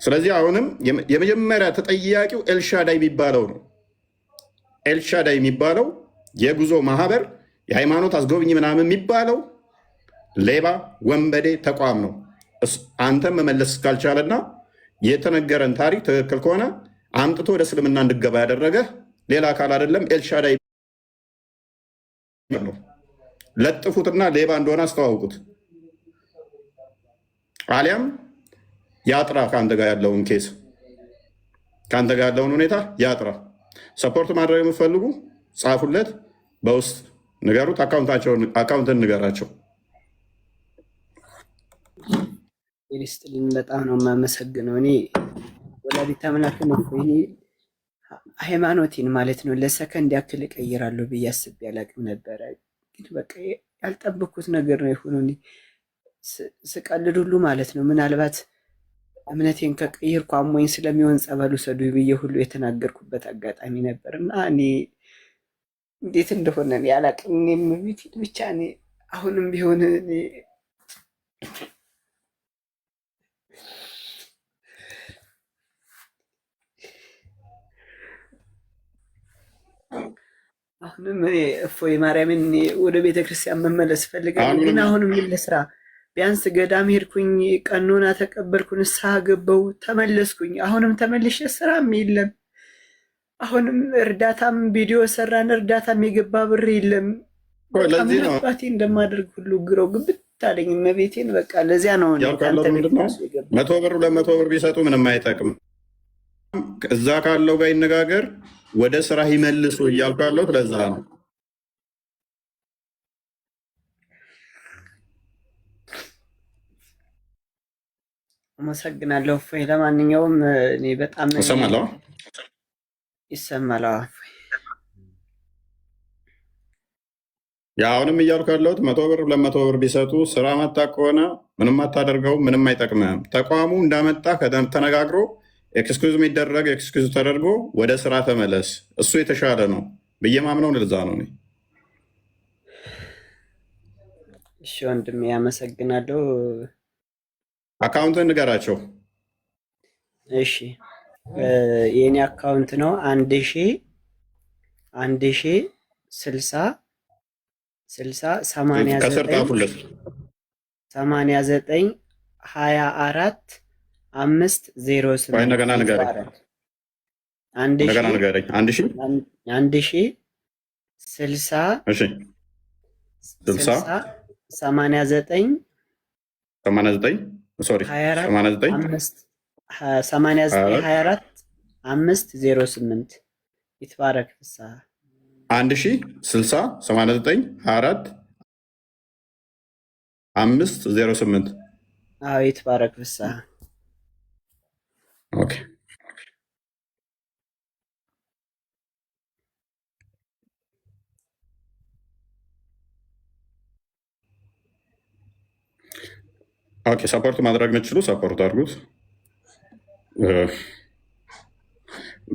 ስለዚህ አሁንም የመጀመሪያ ተጠያቂው ኤልሻዳይ የሚባለው ነው። ኤልሻዳይ የሚባለው የጉዞ ማህበር የሃይማኖት አስጎብኝ ምናምን የሚባለው ሌባ ወንበዴ ተቋም ነው። አንተም መመለስ እስካልቻለና የተነገረን ታሪክ ትክክል ከሆነ አምጥቶ ወደ እስልምና እንድገባ ያደረገ ሌላ አካል አይደለም፣ ኤልሻዳይ ነው። ለጥፉትና ሌባ እንደሆነ አስተዋውቁት። አሊያም ያጥራ ከአንተ ጋር ያለውን ኬስ፣ ከአንተ ጋር ያለውን ሁኔታ ያጥራ። ሰፖርት ማድረግ የምትፈልጉ ጻፉለት፣ በውስጥ ንገሩት፣ አካውንትን ንገራቸው። ስጥልኝ በጣም ነው የማመሰግነው። እኔ ወላዲተ አምላክን እኔ ሃይማኖቴን ማለት ነው ለሰከንድ ያክል እቀይራለሁ ብዬ አስቤ አላቅም ነበረ። ግን በቃ ያልጠበኩት ነገር ነው የሆነው። ስቀልድ ሁሉ ማለት ነው ምናልባት እምነቴን ከቀይርኩ አሞኝ ስለሚሆን ጸበል ውሰዱ ብዬ ሁሉ የተናገርኩበት አጋጣሚ ነበር እና እኔ እንዴት እንደሆነ ያላቅም። እኔም ብቻ እኔ አሁንም ቢሆን አሁንም እፎይ ማርያምን ወደ ቤተክርስቲያን መመለስ ፈልጋለሁ። ግን አሁንም ምን ልስራ? ቢያንስ ገዳም ሄድኩኝ፣ ቀኖና ተቀበልኩ፣ ንስሐ ገባሁ፣ ተመለስኩኝ። አሁንም ተመልሼ ስራም የለም። አሁንም እርዳታም ቪዲዮ ሰራን፣ እርዳታም የገባ ብር የለም። አባቴ እንደማደርግ ሁሉ ግረው ግብት አለኝ። እመቤቴን በቃ ለዚያ ነው 100 ብር 200 ብር ቢሰጡ ምንም አይጠቅም። እዛ ካለው ጋር ይነጋገር፣ ወደ ስራ ይመልሱ እያልኩ ያለሁት ለዛ ነው። አመሰግናለሁ እፎይ። ለማንኛውም እኔ በጣም እሰማለሁ ይሰማል። አሁንም እያልኩ ያለሁት 100 ብር 200 ብር ቢሰጡ ስራ መታ ከሆነ ምንም አታደርገው፣ ምንም አይጠቅምህም። ተቋሙ እንዳመጣ ተነጋግሮ ኤክስኪውዝ የሚደረግ ኤክስኪውዝ ተደርጎ ወደ ስራ ተመለስ። እሱ የተሻለ ነው ብዬ ማምነው ለዛ ነው። እሺ ወንድሜ አመሰግናለሁ። አካውንትን ንገራቸው። እሺ የኔ አካውንት ነው 1000 60 60 89 24 508 እንደገና ንገረኝ። 1000 60 89 508 ይትባረክ ፍስሐ 1060 89 24 508 ይትባረክ ፍስሐ። ኦኬ ኦኬ። ሰፖርት ማድረግ የምትችሉ ሰፖርት አድርጉት።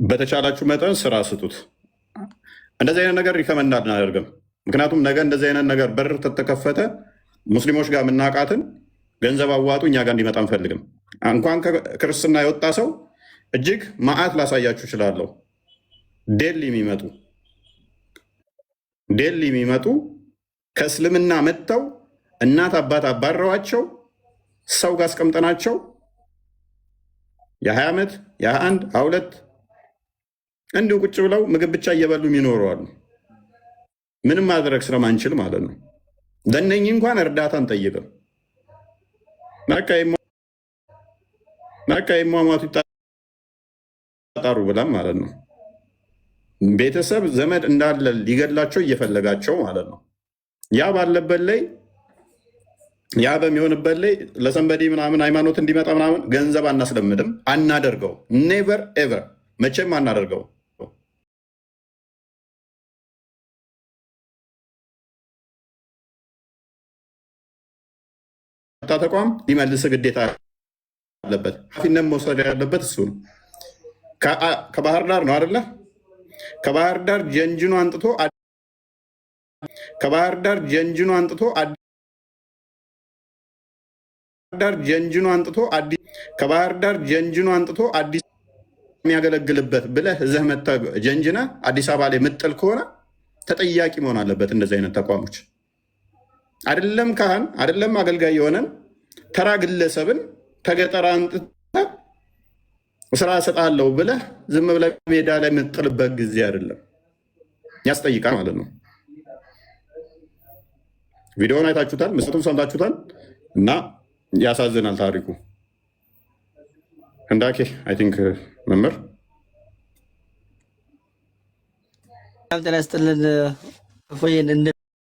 በተቻላችሁ መጠን ስራ ስጡት። እንደዚህ አይነት ነገር ሪከመንድ አናደርግም። ምክንያቱም ነገ እንደዚህ አይነት ነገር በር ተተከፈተ ሙስሊሞች ጋር የምናውቃትን ገንዘብ አዋጡ እኛ ጋር እንዲመጣ አንፈልግም። እንኳን ክርስትና የወጣ ሰው እጅግ መዓት ላሳያችሁ እችላለሁ። ዴሊ የሚመጡ ከእስልምና መጥተው እናት አባት አባረዋቸው ሰው ጋር አስቀምጠናቸው የ20 ዓመት የ21 22 እንዲሁ ቁጭ ብለው ምግብ ብቻ እየበሉ ይኖረዋሉ። ምንም ማድረግ ስለማንችል ማለት ነው። ለእነኝህ እንኳን እርዳታ እንጠይቅም። መካ የሟሟቱ ይጣጣሩ ብላም ማለት ነው። ቤተሰብ ዘመድ እንዳለ ሊገድላቸው እየፈለጋቸው ማለት ነው። ያ ባለበት ላይ ያ በሚሆንበት ላይ ለሰንበዲ ምናምን ሃይማኖት እንዲመጣ ምናምን ገንዘብ አናስለምድም፣ አናደርገው። ኔቨር ኤቨር መቼም አናደርገው። ተቋም ሊመልስ ግዴታ አለበት። ኃላፊነት መውሰድ ያለበት እሱ ነው። ከባህር ዳር ነው አይደለ? ከባህር ዳር ጀንጅኖ አንጥቶ ከባህር ዳር ጀንጅኖ አንጥቶ አዲስ የሚያገለግልበት ብለህ እዚህ መተህ ጀንጅነህ አዲስ አበባ ላይ ምጥል ከሆነ ተጠያቂ መሆን አለበት። እንደዚህ አይነት ተቋሞች አይደለም ካህን አይደለም አገልጋይ የሆነን ተራ ግለሰብን ከገጠር አንጥተህ ስራ እሰጥሃለሁ ብለህ ዝም ብለህ ሜዳ ላይ የምጥልበት ጊዜ አይደለም፣ ያስጠይቃል ማለት ነው። ቪዲዮውን አይታችሁታል፣ ምስቱን ሰምታችሁታል እና ያሳዝናል ታሪኩ። እንዳኬ አይ ቲንክ መምህር ጤና ይስጥልን።